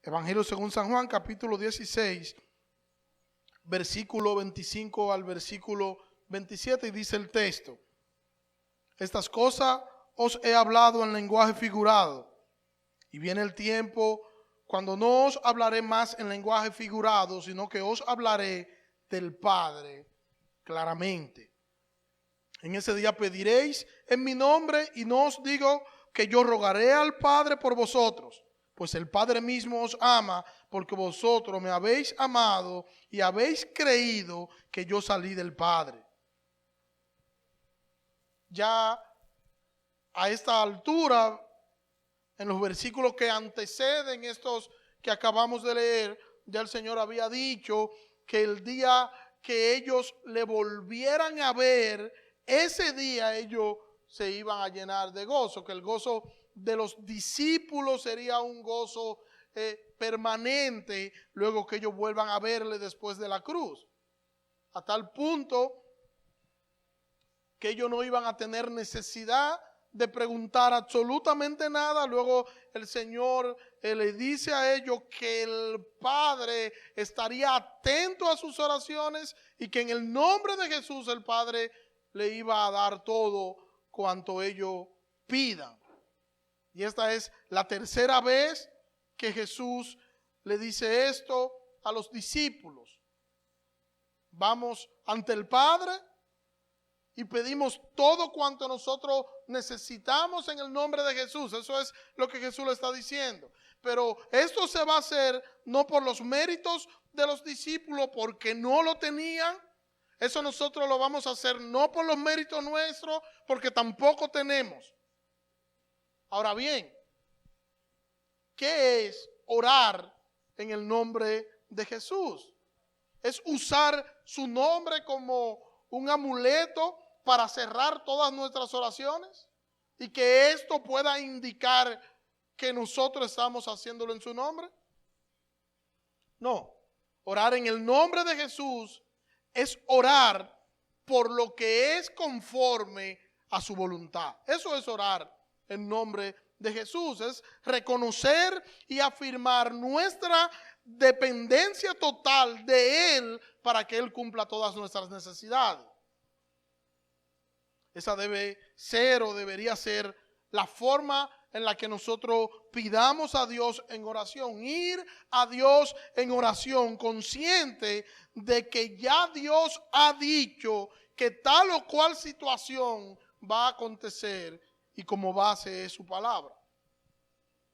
Evangelio según San Juan, capítulo 16, versículo 25 al versículo 27, y dice el texto: estas cosas os he hablado en lenguaje figurado, y viene el tiempo cuando no os hablaré más en lenguaje figurado, sino que os hablaré del Padre claramente. En ese día pediréis en mi nombre, y no os digo que yo rogaré al Padre por vosotros, pues el Padre mismo os ama, porque vosotros me habéis amado y habéis creído que yo salí del Padre. Ya a esta altura, en los versículos que anteceden estos que acabamos de leer, ya el Señor había dicho que el día que ellos le volvieran a ver, ese día ellos se iban a llenar de gozo, que el gozo de los discípulos sería un gozo permanente luego que ellos vuelvan a verle después de la cruz, a tal punto que ellos no iban a tener necesidad de preguntar absolutamente nada. Luego el Señor le dice a ellos que el Padre estaría atento a sus oraciones y que en el nombre de Jesús el Padre le iba a dar todo cuanto ellos pidan. Y esta es la tercera vez que Jesús le dice esto a los discípulos. Vamos ante el Padre y pedimos todo cuanto nosotros necesitamos en el nombre de Jesús. Eso es lo que Jesús le está diciendo. Pero esto se va a hacer no por los méritos de los discípulos, porque no lo tenían. Eso nosotros lo vamos a hacer no por los méritos nuestros, porque tampoco tenemos. Ahora bien, ¿qué es orar en el nombre de Jesús? Es usar su nombre como un amuleto para cerrar todas nuestras oraciones y que esto pueda indicar que nosotros estamos haciéndolo en su nombre. No, orar en el nombre de Jesús es orar por lo que es conforme a su voluntad. Eso es orar en nombre de Jesús, es reconocer y afirmar nuestra dependencia total de Él para que Él cumpla todas nuestras necesidades. Esa debe ser o debería ser la forma en la que nosotros pidamos a Dios en oración. Ir a Dios en oración consciente de que ya Dios ha dicho que tal o cual situación va a acontecer y como base es su palabra.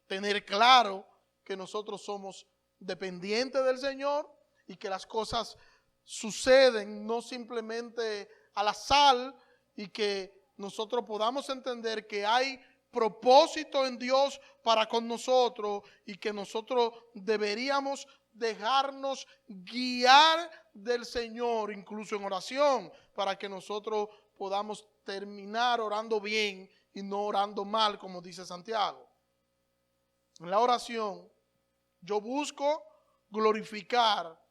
Tener claro que nosotros somos dependientes del Señor y que las cosas suceden no simplemente al azar, y que nosotros podamos entender que hay propósito en Dios para con nosotros y que nosotros deberíamos dejarnos guiar del Señor, incluso en oración, para que nosotros podamos terminar orando bien y no orando mal, como dice Santiago. En la oración yo busco glorificar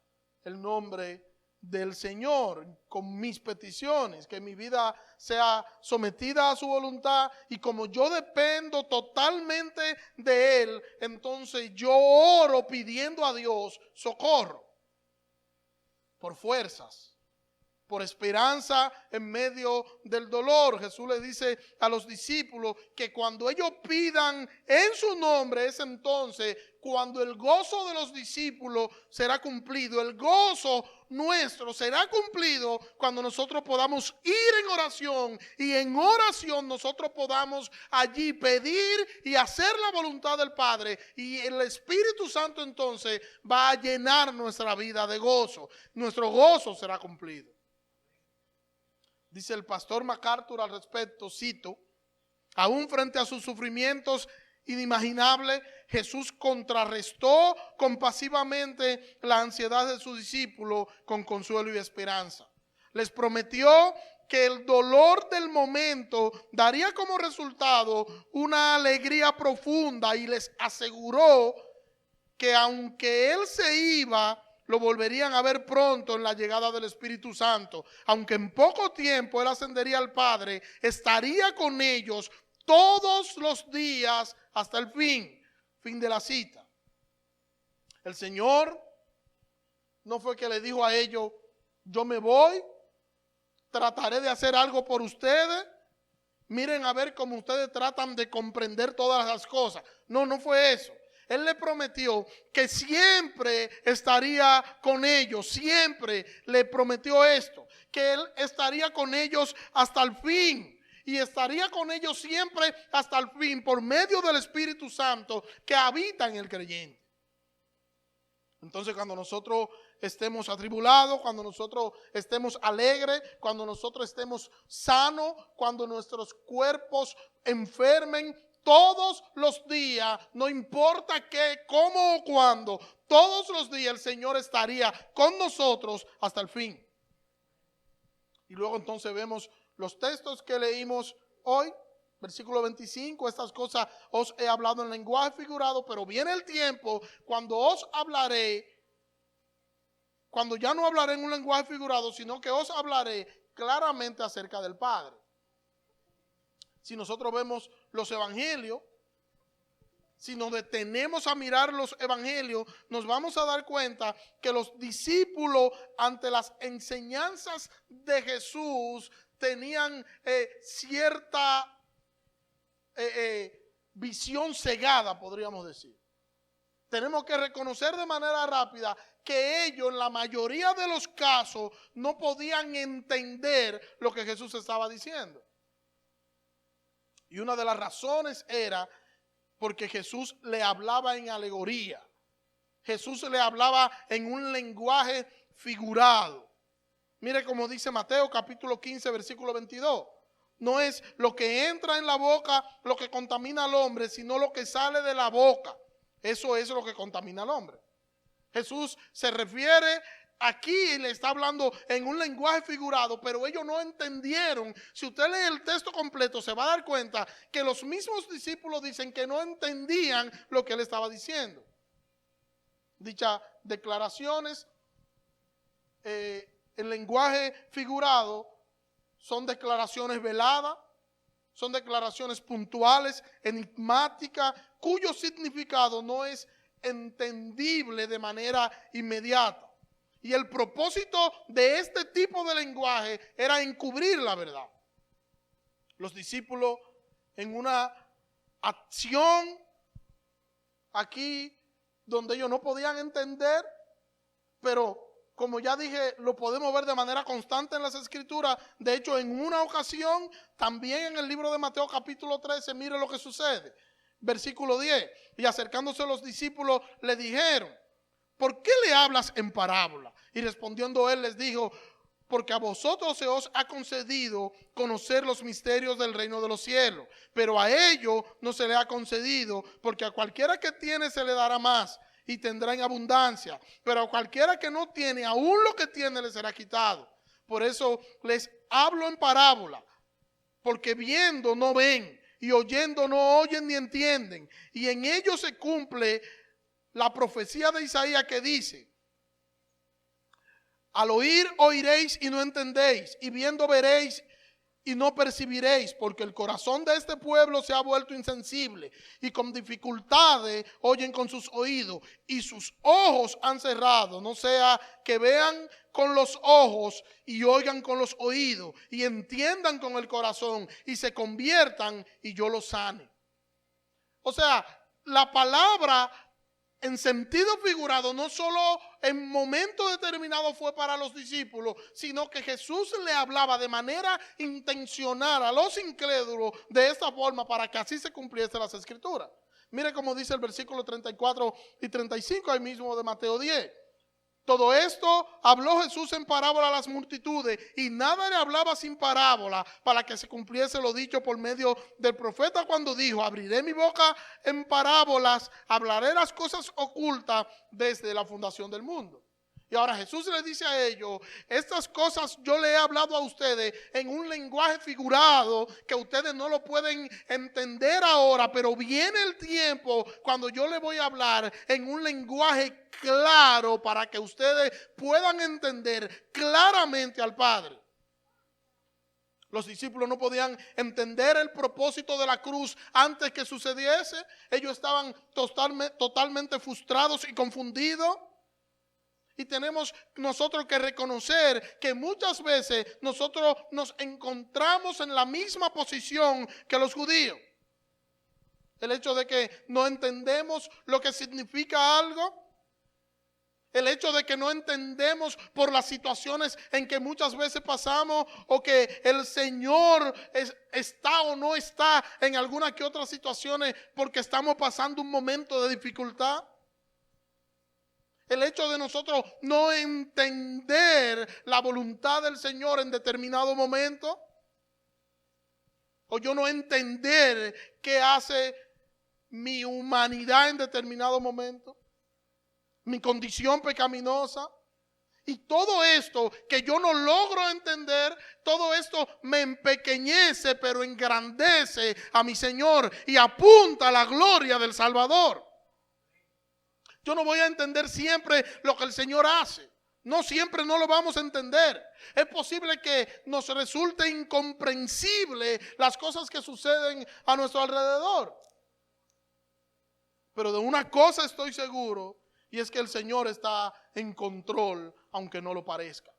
el nombre del Señor con mis peticiones, que mi vida sea sometida a su voluntad, y como yo dependo totalmente de Él, entonces yo oro pidiendo a Dios socorro, por fuerzas, por esperanza en medio del dolor. Jesús le dice a los discípulos que cuando ellos pidan en su nombre, es entonces cuando el gozo de los discípulos será cumplido. El gozo nuestro será cumplido cuando nosotros podamos ir en oración, y en oración nosotros podamos allí pedir y hacer la voluntad del Padre, y el Espíritu Santo entonces va a llenar nuestra vida de gozo. Nuestro gozo será cumplido. Dice el pastor MacArthur al respecto, cito: aún frente a sus sufrimientos inimaginables, Jesús contrarrestó compasivamente la ansiedad de sus discípulos con consuelo y esperanza. Les prometió que el dolor del momento daría como resultado una alegría profunda, y les aseguró que aunque Él se iba, lo volverían a ver pronto en la llegada del Espíritu Santo. Aunque en poco tiempo Él ascendería al Padre, estaría con ellos todos los días hasta el fin de la cita. El Señor no fue que le dijo a ellos, yo me voy, trataré de hacer algo por ustedes. Miren a ver cómo ustedes tratan de comprender todas las cosas. No, no fue eso. Él le prometió que siempre estaría con ellos, siempre le prometió esto, que Él estaría con ellos hasta el fin. Y estaría con ellos siempre hasta el fin por medio del Espíritu Santo que habita en el creyente. Entonces cuando nosotros estemos atribulados, cuando nosotros estemos alegres, cuando nosotros estemos sanos, cuando nuestros cuerpos enfermen, todos los días, no importa qué, cómo o cuándo, todos los días el Señor estaría con nosotros hasta el fin. Y luego entonces vemos los textos que leímos hoy, versículo 25, estas cosas os he hablado en lenguaje figurado, pero viene el tiempo cuando os hablaré, cuando ya no hablaré en un lenguaje figurado, sino que os hablaré claramente acerca del Padre. Si nosotros vemos los evangelios, si nos detenemos a mirar los evangelios, nos vamos a dar cuenta que los discípulos ante las enseñanzas de Jesús tenían cierta visión cegada, podríamos decir. Tenemos que reconocer de manera rápida que ellos en la mayoría de los casos no podían entender lo que Jesús estaba diciendo. Y una de las razones era porque Jesús le hablaba en alegoría. Jesús le hablaba en un lenguaje figurado. Mire cómo dice Mateo capítulo 15 versículo 22. No es lo que entra en la boca lo que contamina al hombre, sino lo que sale de la boca. Eso es lo que contamina al hombre. Jesús se refiere aquí y le está hablando en un lenguaje figurado, pero ellos no entendieron. Si usted lee el texto completo, se va a dar cuenta que los mismos discípulos dicen que no entendían lo que él estaba diciendo. Dichas declaraciones en lenguaje figurado son declaraciones veladas, son declaraciones puntuales, enigmáticas, cuyo significado no es entendible de manera inmediata. Y el propósito de este tipo de lenguaje era encubrir la verdad. Los discípulos en una acción aquí donde ellos no podían entender, pero como ya dije, lo podemos ver de manera constante en las Escrituras. De hecho, en una ocasión, también en el libro de Mateo capítulo 13, mire lo que sucede. Versículo 10. Y acercándose los discípulos le dijeron, ¿por qué le hablas en parábola? Y respondiendo él les dijo, porque a vosotros se os ha concedido conocer los misterios del reino de los cielos, pero a ellos no se le ha concedido, porque a cualquiera que tiene se le dará más y tendrá en abundancia, pero a cualquiera que no tiene, aún lo que tiene le será quitado. Por eso les hablo en parábola, porque viendo no ven, y oyendo no oyen ni entienden, y en ellos se cumple la profecía de Isaías que dice, al oír oiréis y no entendéis, y viendo veréis y no percibiréis, porque el corazón de este pueblo se ha vuelto insensible, y con dificultades oyen con sus oídos, y sus ojos han cerrado, no sea que vean con los ojos y oigan con los oídos, y entiendan con el corazón, y se conviertan, y yo los sane. O sea, la palabra en sentido figurado, no solo en momento determinado fue para los discípulos, sino que Jesús le hablaba de manera intencional a los incrédulos de esta forma para que así se cumpliese las Escrituras. Mire cómo dice el versículo 34 y 35 ahí mismo de Mateo 10. Todo esto habló Jesús en parábola a las multitudes, y nada le hablaba sin parábola, para que se cumpliese lo dicho por medio del profeta cuando dijo, abriré mi boca en parábolas, hablaré las cosas ocultas desde la fundación del mundo. Y ahora Jesús le dice a ellos, estas cosas yo le he hablado a ustedes en un lenguaje figurado que ustedes no lo pueden entender ahora, pero viene el tiempo cuando yo le voy a hablar en un lenguaje claro para que ustedes puedan entender claramente al Padre. Los discípulos no podían entender el propósito de la cruz antes que sucediese. Ellos estaban totalmente frustrados y confundidos. Y tenemos nosotros que reconocer que muchas veces nosotros nos encontramos en la misma posición que los judíos. El hecho de que no entendemos lo que significa algo. El hecho de que no entendemos por las situaciones en que muchas veces pasamos, o que el Señor está o no está en alguna que otras situaciones porque estamos pasando un momento de dificultad. El hecho de nosotros no entender la voluntad del Señor en determinado momento, o yo no entender qué hace mi humanidad en determinado momento, mi condición pecaminosa, y todo esto que yo no logro entender, todo esto me empequeñece pero engrandece a mi Señor y apunta a la gloria del Salvador. Yo no voy a entender siempre lo que el Señor hace. No siempre no lo vamos a entender. Es posible que nos resulte incomprensible las cosas que suceden a nuestro alrededor. Pero de una cosa estoy seguro, y es que el Señor está en control, aunque no lo parezca.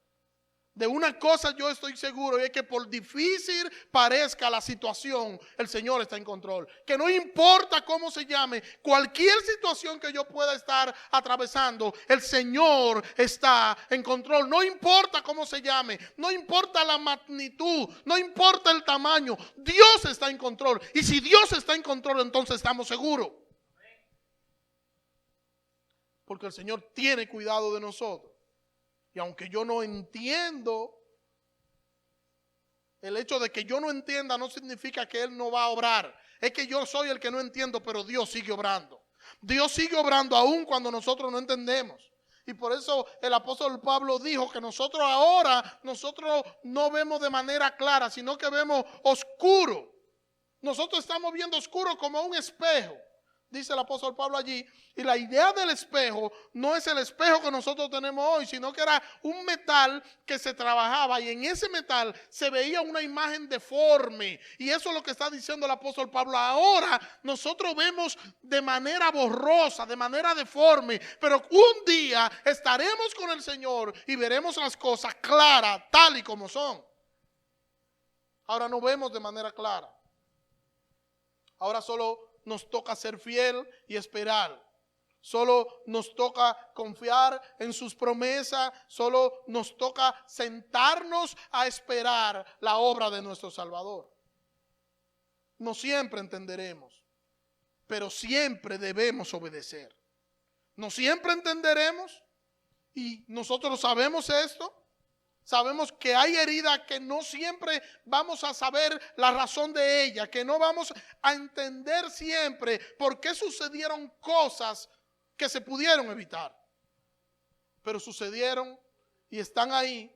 De una cosa yo estoy seguro, y es que por difícil parezca la situación, el Señor está en control. Que no importa cómo se llame, cualquier situación que yo pueda estar atravesando, el Señor está en control. No importa cómo se llame, no importa la magnitud, no importa el tamaño, Dios está en control. Y si Dios está en control, entonces estamos seguros. Porque el Señor tiene cuidado de nosotros. Y aunque yo no entiendo, el hecho de que yo no entienda no significa que Él no va a obrar. Es que yo soy el que no entiendo, pero Dios sigue obrando. Dios sigue obrando aún cuando nosotros no entendemos. Y por eso el apóstol Pablo dijo que nosotros ahora, nosotros no vemos de manera clara, sino que vemos oscuro. Nosotros estamos viendo oscuro como un espejo. Dice el apóstol Pablo allí, y la idea del espejo no es el espejo que nosotros tenemos hoy, sino que era un metal que se trabajaba y en ese metal se veía una imagen deforme. Y eso es lo que está diciendo el apóstol Pablo. Ahora nosotros vemos de manera borrosa, de manera deforme, pero un día estaremos con el Señor y veremos las cosas claras, tal y como son. Ahora no vemos de manera clara. Ahora solo nos toca ser fiel y esperar. Solo nos toca confiar en sus promesas. Solo nos toca sentarnos a esperar la obra de nuestro Salvador. No siempre entenderemos, pero siempre debemos obedecer. No siempre entenderemos, y nosotros sabemos esto. Sabemos que hay heridas que no siempre vamos a saber la razón de ella, que no vamos a entender siempre por qué sucedieron cosas que se pudieron evitar. Pero sucedieron y están ahí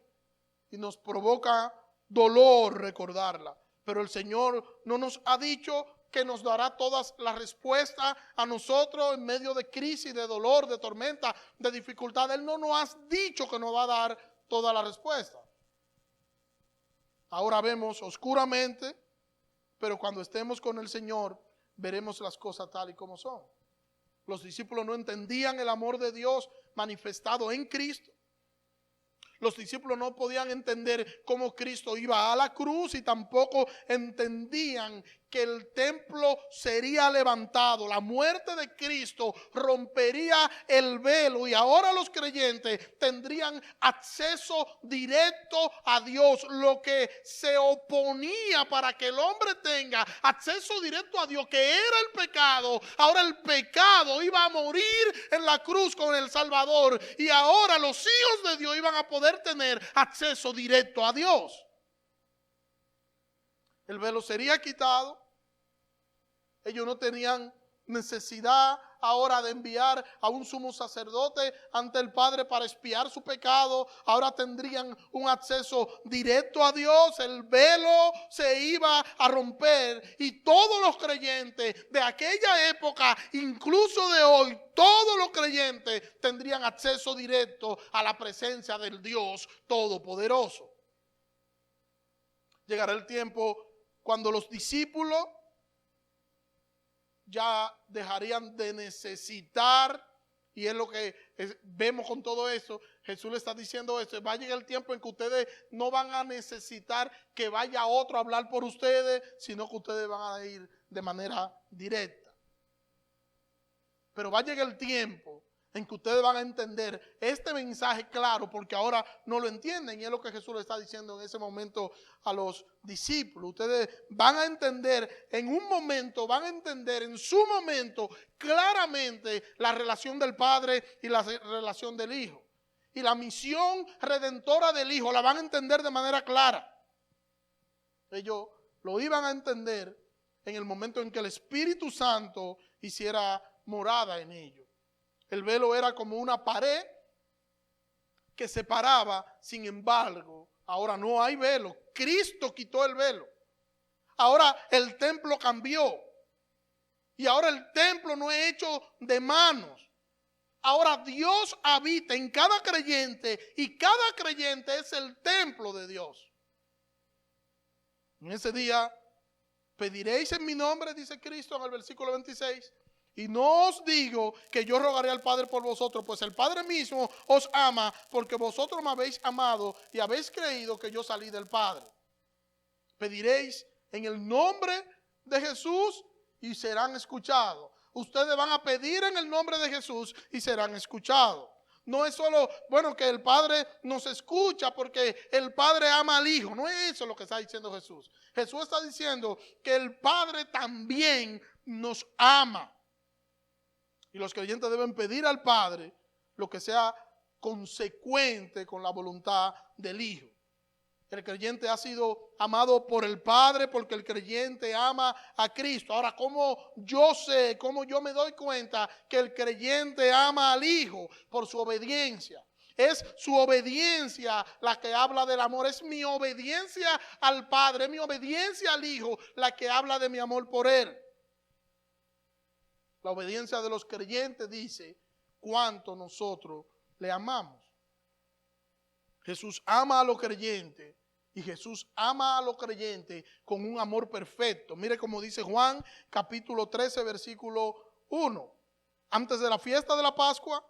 y nos provoca dolor recordarla. Pero el Señor no nos ha dicho que nos dará todas las respuestas a nosotros en medio de crisis, de dolor, de tormenta, de dificultad. Él no nos ha dicho que nos va a dar toda la respuesta. Ahora vemos oscuramente, pero cuando estemos con el Señor veremos las cosas tal y como son. Los discípulos no entendían el amor de Dios manifestado en Cristo. Los discípulos no podían entender cómo Cristo iba a la cruz, y tampoco entendían que el templo sería levantado. La muerte de Cristo rompería el velo y ahora los creyentes tendrían acceso directo a Dios. Lo que se oponía para que el hombre tenga acceso directo a Dios, que era el pecado, ahora el pecado iba a morir en la cruz con el Salvador, y ahora los hijos de Dios iban a poder tener acceso directo a Dios. El velo sería quitado. Ellos no tenían necesidad ahora de enviar a un sumo sacerdote ante el Padre para expiar su pecado. Ahora tendrían un acceso directo a Dios. El velo se iba a romper y todos los creyentes de aquella época, incluso de hoy, todos los creyentes tendrían acceso directo a la presencia del Dios Todopoderoso. Llegará el tiempo cuando los discípulos ya dejarían de necesitar, y es lo que vemos con todo eso. Jesús le está diciendo esto: va a llegar el tiempo en que ustedes no van a necesitar que vaya otro a hablar por ustedes, sino que ustedes van a ir de manera directa. Pero va a llegar el tiempo en que ustedes van a entender este mensaje claro, porque ahora no lo entienden, y es lo que Jesús le está diciendo en ese momento a los discípulos. Ustedes van a entender en un momento, van a entender en su momento claramente la relación del Padre y la relación del Hijo. Y la misión redentora del Hijo la van a entender de manera clara. Ellos lo iban a entender en el momento en que el Espíritu Santo hiciera morada en ellos. El velo era como una pared que separaba, sin embargo, ahora no hay velo. Cristo quitó el velo. Ahora el templo cambió. Y ahora el templo no es hecho de manos. Ahora Dios habita en cada creyente y cada creyente es el templo de Dios. En ese día pediréis en mi nombre, dice Cristo en el versículo 26. Y no os digo que yo rogaré al Padre por vosotros, pues el Padre mismo os ama, porque vosotros me habéis amado y habéis creído que yo salí del Padre. Pediréis en el nombre de Jesús y serán escuchados. Ustedes van a pedir en el nombre de Jesús y serán escuchados. No es solo, bueno, que el Padre nos escucha porque el Padre ama al Hijo. No es eso lo que está diciendo Jesús. Jesús está diciendo que el Padre también nos ama. Y los creyentes deben pedir al Padre lo que sea consecuente con la voluntad del Hijo. El creyente ha sido amado por el Padre porque el creyente ama a Cristo. Ahora, ¿cómo yo sé, cómo yo me doy cuenta que el creyente ama al Hijo? Por su obediencia. Es su obediencia la que habla del amor. Es mi obediencia al Padre, es mi obediencia al Hijo la que habla de mi amor por Él. La obediencia de los creyentes dice cuánto nosotros le amamos. Jesús ama a los creyentes y Jesús ama a los creyentes con un amor perfecto. Mire cómo dice Juan capítulo 13 versículo 1. Antes de la fiesta de la Pascua,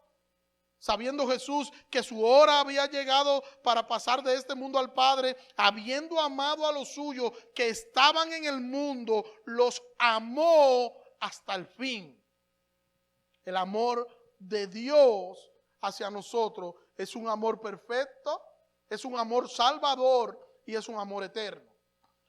sabiendo Jesús que su hora había llegado para pasar de este mundo al Padre, habiendo amado a los suyos que estaban en el mundo, los amó hasta el fin. El amor de Dios hacia nosotros es un amor perfecto, es un amor salvador y es un amor eterno.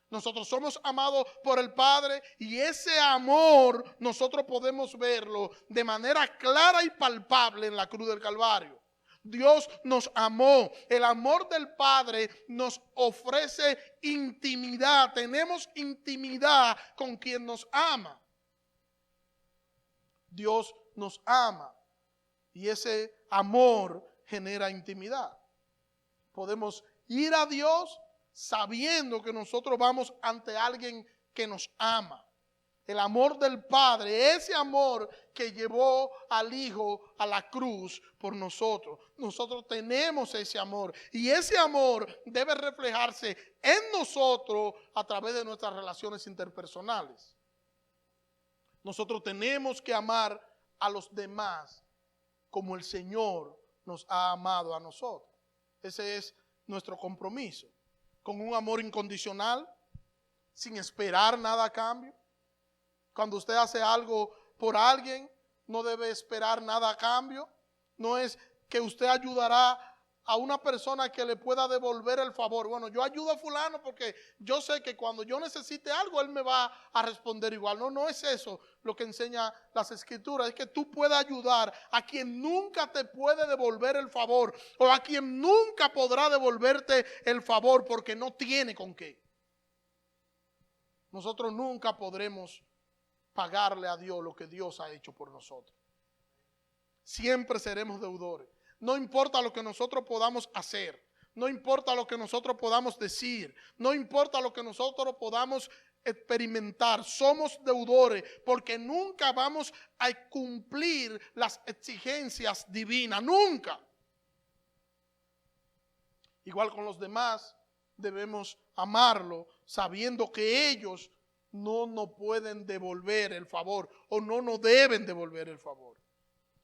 Nosotros somos amados por el Padre y ese amor nosotros podemos verlo de manera clara y palpable en la cruz del Calvario. Dios nos amó. El amor del Padre nos ofrece intimidad. Tenemos intimidad con quien nos ama. Dios nos ama y ese amor genera intimidad. Podemos ir a Dios sabiendo que nosotros vamos ante alguien que nos ama. El amor del Padre, ese amor que llevó al Hijo a la cruz por nosotros. Nosotros tenemos ese amor y ese amor debe reflejarse en nosotros a través de nuestras relaciones interpersonales. Nosotros tenemos que amar a los demás como el Señor nos ha amado a nosotros. Ese es nuestro compromiso, con un amor incondicional, sin esperar nada a cambio. Cuando usted hace algo por alguien, no debe esperar nada a cambio. No es que usted ayudará a una persona que le pueda devolver el favor. Bueno, yo ayudo a fulano porque yo sé que cuando yo necesite algo, él me va a responder igual. No, no es eso lo que enseña las Escrituras. Es que tú puedas ayudar a quien nunca te puede devolver el favor o a quien nunca podrá devolverte el favor porque no tiene con qué. Nosotros nunca podremos pagarle a Dios lo que Dios ha hecho por nosotros. Siempre seremos deudores. No importa lo que nosotros podamos hacer, no importa lo que nosotros podamos decir, no importa lo que nosotros podamos experimentar, somos deudores porque nunca vamos a cumplir las exigencias divinas, nunca. Igual con los demás, debemos amarlo sabiendo que ellos no nos pueden devolver el favor o no nos deben devolver el favor.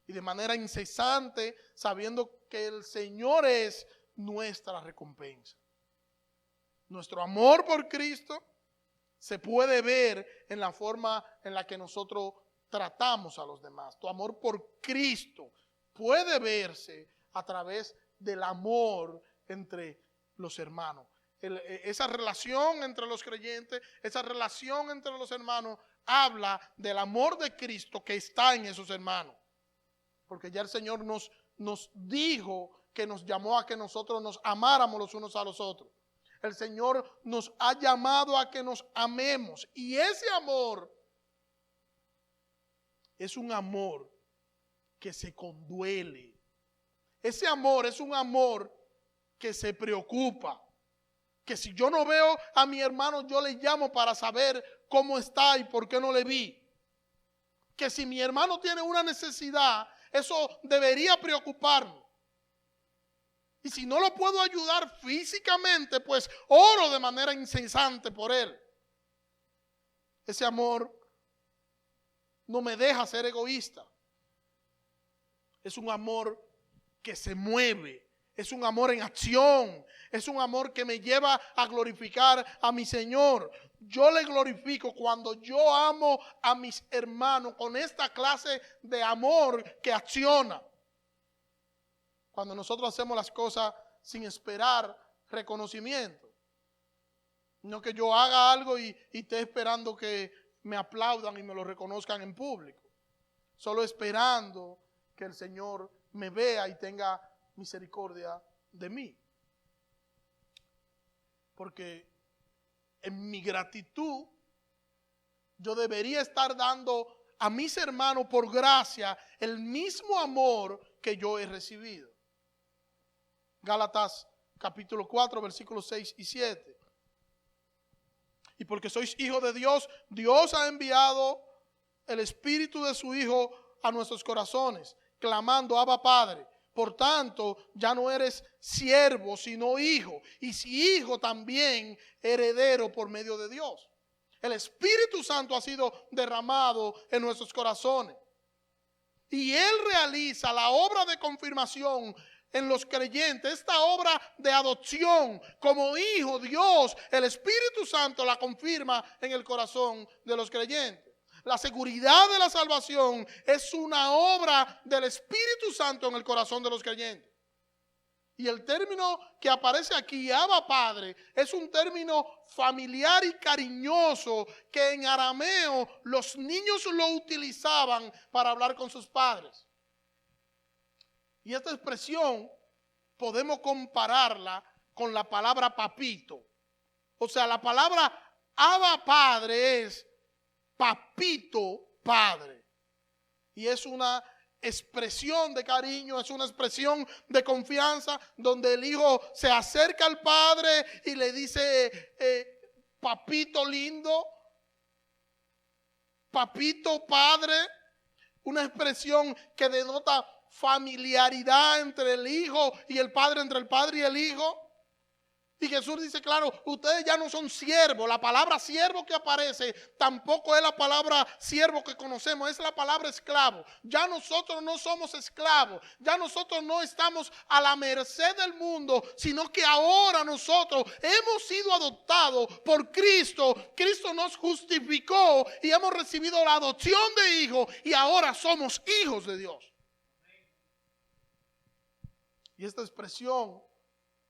Y de manera incesante, sabiendo que el Señor es nuestra recompensa. Nuestro amor por Cristo se puede ver en la forma en la que nosotros tratamos a los demás. Tu amor por Cristo puede verse a través del amor entre los hermanos. Esa relación entre los creyentes, esa relación entre los hermanos, habla del amor de Cristo que está en esos hermanos. Porque ya el Señor nos dijo que nos llamó a que nosotros nos amáramos los unos a los otros. El Señor nos ha llamado a que nos amemos. Y ese amor es un amor que se conduele. Ese amor es un amor que se preocupa. Que si yo no veo a mi hermano, yo le llamo para saber cómo está y por qué no le vi. Que si mi hermano tiene una necesidad, eso debería preocuparme. Y si no lo puedo ayudar físicamente, pues oro de manera incesante por él. Ese amor no me deja ser egoísta. Es un amor que se mueve. Es un amor en acción. Es un amor que me lleva a glorificar a mi Señor. Yo le glorifico cuando yo amo a mis hermanos con esta clase de amor que acciona. Cuando nosotros hacemos las cosas sin esperar reconocimiento. No que yo haga algo y esté esperando que me aplaudan y me lo reconozcan en público. Solo esperando que el Señor me vea y tenga misericordia de mí. Porque en mi gratitud yo debería estar dando a mis hermanos por gracia el mismo amor que yo he recibido. Gálatas capítulo 4 versículos 6 y 7. Y porque sois hijos de Dios, Dios ha enviado el Espíritu de su Hijo a nuestros corazones, clamando, Abba Padre. Por tanto, ya no eres siervo, sino hijo. Y si hijo, también heredero por medio de Dios. El Espíritu Santo ha sido derramado en nuestros corazones. Y Él realiza la obra de confirmación en los creyentes, esta obra de adopción como hijo. Dios, el Espíritu Santo la confirma en el corazón de los creyentes. La seguridad de la salvación es una obra del Espíritu Santo en el corazón de los creyentes. Y el término que aparece aquí, Abba Padre, es un término familiar y cariñoso que en arameo los niños lo utilizaban para hablar con sus padres. Y esta expresión podemos compararla con la palabra papito. O sea, la palabra Abba Padre es papito padre. Y es una expresión de cariño, es una expresión de confianza donde el hijo se acerca al padre y le dice, papito lindo, papito padre. Una expresión que denota familiaridad entre el hijo y el padre, entre el padre y el hijo. Y Jesús dice, claro, ustedes ya no son siervos. La palabra siervo que aparece tampoco es la palabra siervo que conocemos, es la palabra esclavo. Ya nosotros no somos esclavos, ya nosotros no estamos a la merced del mundo, sino que ahora nosotros hemos sido adoptados por Cristo. Cristo nos justificó y hemos recibido la adopción de hijos y ahora somos hijos de Dios. Y esta expresión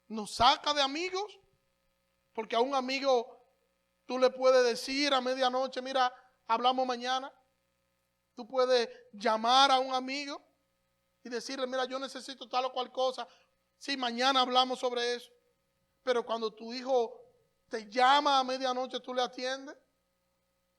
nos saca de amigos, porque a un amigo tú le puedes decir a medianoche, mira, hablamos mañana. Tú puedes llamar a un amigo y decirle, mira, yo necesito tal o cual cosa. Sí, mañana hablamos sobre eso. Pero cuando tu hijo te llama a medianoche, tú le atiendes,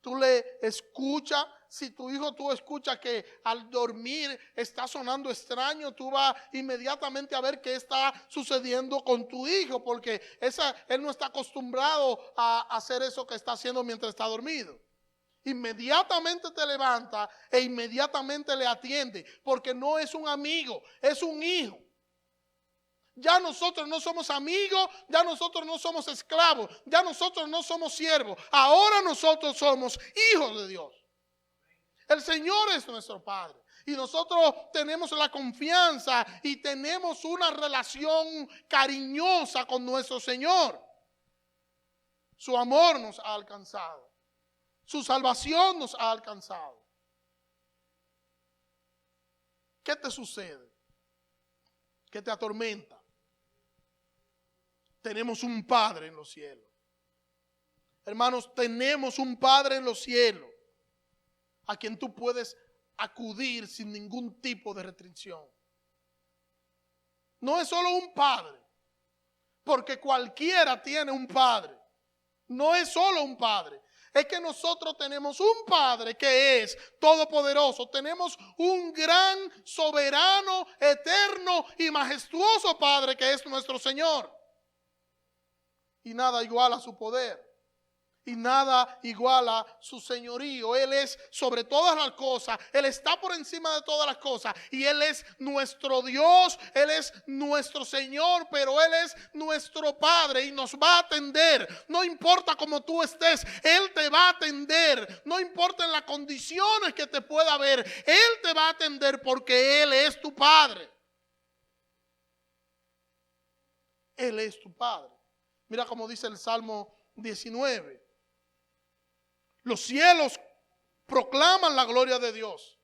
tú le escuchas. Si tu hijo tú escuchas que al dormir está sonando extraño, tú vas inmediatamente a ver qué está sucediendo con tu hijo, porque él no está acostumbrado a hacer eso que está haciendo mientras está dormido. Inmediatamente te levanta e inmediatamente le atiende, porque no es un amigo, es un hijo. Ya nosotros no somos amigos, ya nosotros no somos esclavos, ya nosotros no somos siervos. Ahora nosotros somos hijos de Dios. El Señor es nuestro Padre. Y nosotros tenemos la confianza y tenemos una relación cariñosa con nuestro Señor. Su amor nos ha alcanzado. Su salvación nos ha alcanzado. ¿Qué te sucede? ¿Qué te atormenta? Tenemos un Padre en los cielos. Hermanos, tenemos un Padre en los cielos a quien tú puedes acudir sin ningún tipo de restricción. No es solo un Padre, porque cualquiera tiene un Padre. No es solo un Padre. Es que nosotros tenemos un Padre que es todopoderoso. Tenemos un gran, soberano, eterno y majestuoso Padre que es nuestro Señor. Y nada iguala su poder. Y nada iguala su señorío. Él es sobre todas las cosas. Él está por encima de todas las cosas. Y Él es nuestro Dios. Él es nuestro Señor. Pero Él es nuestro Padre. Y nos va a atender. No importa cómo tú estés. Él te va a atender. No importa en las condiciones que te pueda ver. Él te va a atender porque Él es tu Padre. Él es tu Padre. Mira cómo dice el Salmo 19. Los cielos proclaman la gloria de Dios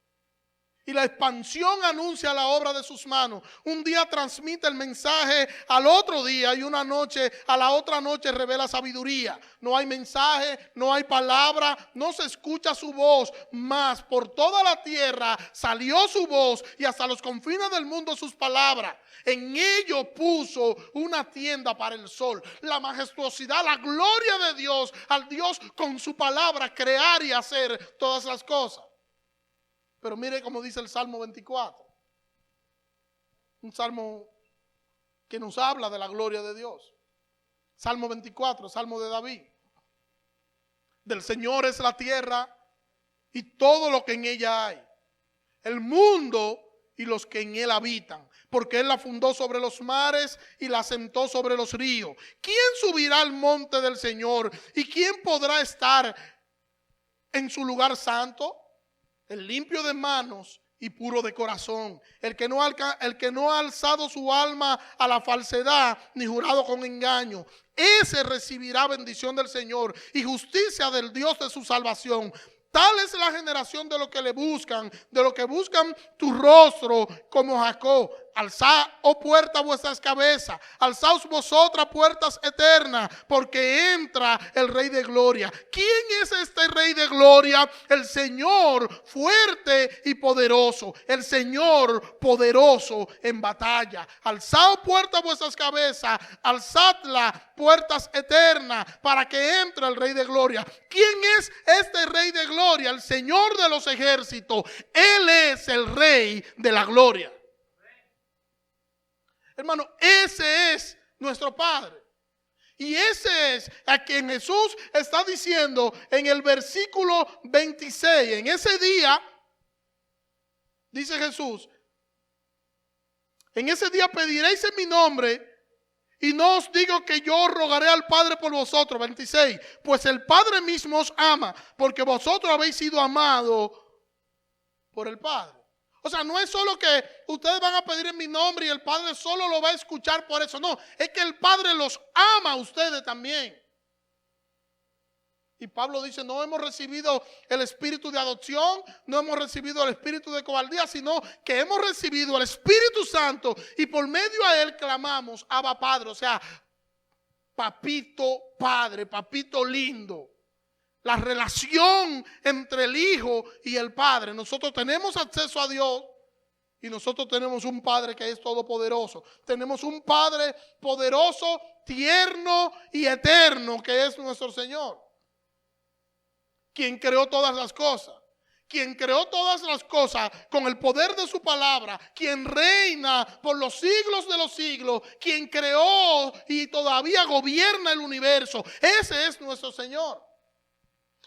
y la expansión anuncia la obra de sus manos. Un día transmite el mensaje al otro día y una noche a la otra noche revela sabiduría. No hay mensaje, no hay palabra, no se escucha su voz, mas por toda la tierra salió su voz y hasta los confines del mundo sus palabras. En ello puso una tienda para el sol. La majestuosidad, la gloria de Dios, al Dios con su palabra crear y hacer todas las cosas. Pero mire cómo dice el Salmo 24. Un salmo que nos habla de la gloria de Dios. Salmo 24, Salmo de David. Del Señor es la tierra y todo lo que en ella hay. El mundo y los que en él habitan. Porque Él la fundó sobre los mares y la asentó sobre los ríos. ¿Quién subirá al monte del Señor? ¿Y quién podrá estar en su lugar santo? El limpio de manos y puro de corazón, el que no ha alzado su alma a la falsedad ni jurado con engaño, ese recibirá bendición del Señor y justicia del Dios de su salvación. Tal es la generación de los que le buscan, de los que buscan tu rostro como Jacob. Alzad, oh puertas, vuestras cabezas, alzaos vosotras puertas eternas, porque entra el Rey de Gloria. ¿Quién es este Rey de Gloria? El Señor fuerte y poderoso, el Señor poderoso en batalla. Alzad puertas vuestras cabezas, alzadlas puertas eternas, para que entre el Rey de Gloria. ¿Quién es este Rey de Gloria? El Señor de los ejércitos. Él es el Rey de la Gloria. Hermano, ese es nuestro Padre. Y ese es a quien Jesús está diciendo en el versículo 26. En ese día, dice Jesús, en ese día pediréis en mi nombre y no os digo que yo rogaré al Padre por vosotros. 26. Pues el Padre mismo os ama porque vosotros habéis sido amados por el Padre. O sea, no es solo que ustedes van a pedir en mi nombre y el Padre solo lo va a escuchar por eso. No, es que el Padre los ama a ustedes también. Y Pablo dice, no hemos recibido el espíritu de adopción, no hemos recibido el espíritu de cobardía, sino que hemos recibido el Espíritu Santo y por medio a él clamamos, Abba Padre. O sea, papito Padre, papito lindo. La relación entre el Hijo y el Padre. Nosotros tenemos acceso a Dios y nosotros tenemos un Padre que es todopoderoso. Tenemos un Padre poderoso, tierno y eterno que es nuestro Señor. Quien creó todas las cosas. Quien creó todas las cosas con el poder de su palabra. Quien reina por los siglos de los siglos. Quien creó y todavía gobierna el universo. Ese es nuestro Señor.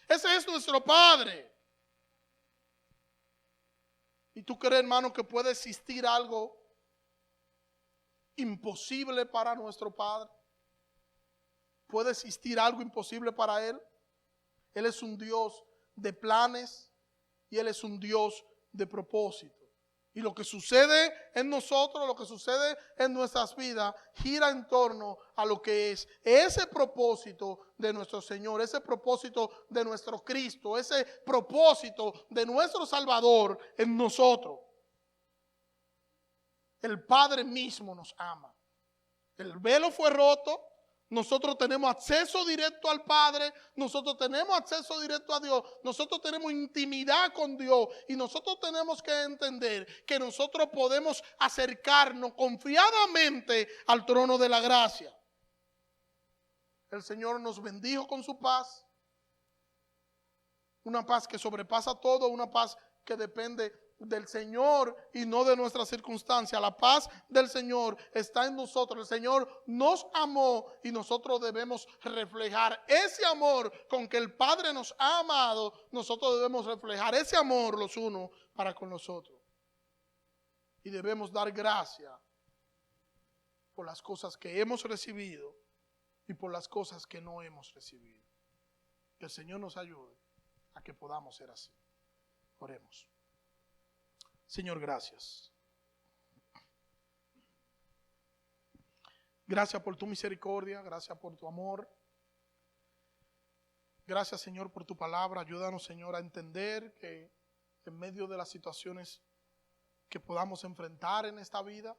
Ese es nuestro Padre. ¿Y tú crees, hermano, que puede existir algo imposible para nuestro Padre? ¿Puede existir algo imposible para Él? Él es un Dios de planes y Él es un Dios de propósito. Y lo que sucede en nosotros, lo que sucede en nuestras vidas, gira en torno a lo que es ese propósito de nuestro Señor, ese propósito de nuestro Cristo, ese propósito de nuestro Salvador en nosotros. El Padre mismo nos ama. El velo fue roto. Nosotros tenemos acceso directo al Padre, nosotros tenemos acceso directo a Dios, nosotros tenemos intimidad con Dios y nosotros tenemos que entender que nosotros podemos acercarnos confiadamente al trono de la gracia. El Señor nos bendijo con su paz, una paz que sobrepasa todo, una paz que depende del Señor y no de nuestras circunstancias. La paz del Señor está en nosotros. El Señor nos amó y nosotros debemos reflejar ese amor con que el Padre nos ha amado. Nosotros debemos reflejar ese amor los unos para con los otros. Y debemos dar gracias por las cosas que hemos recibido y por las cosas que no hemos recibido. Que el Señor nos ayude a que podamos ser así. Oremos. Señor, gracias. Gracias por tu misericordia, gracias por tu amor. Gracias, Señor, por tu palabra. Ayúdanos, Señor, a entender que en medio de las situaciones que podamos enfrentar en esta vida,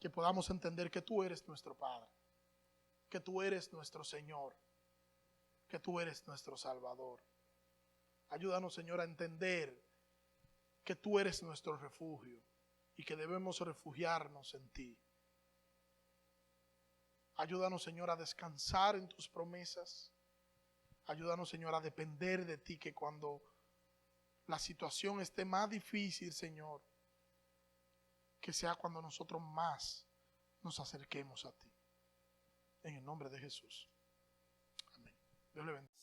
que podamos entender que tú eres nuestro Padre, que tú eres nuestro Señor, que tú eres nuestro Salvador. Ayúdanos, Señor, a entender que tú eres nuestro refugio y que debemos refugiarnos en ti. Ayúdanos, Señor, a descansar en tus promesas. Ayúdanos, Señor, a depender de ti, que cuando la situación esté más difícil, Señor, que sea cuando nosotros más nos acerquemos a ti. En el nombre de Jesús. Amén. Dios le bendiga.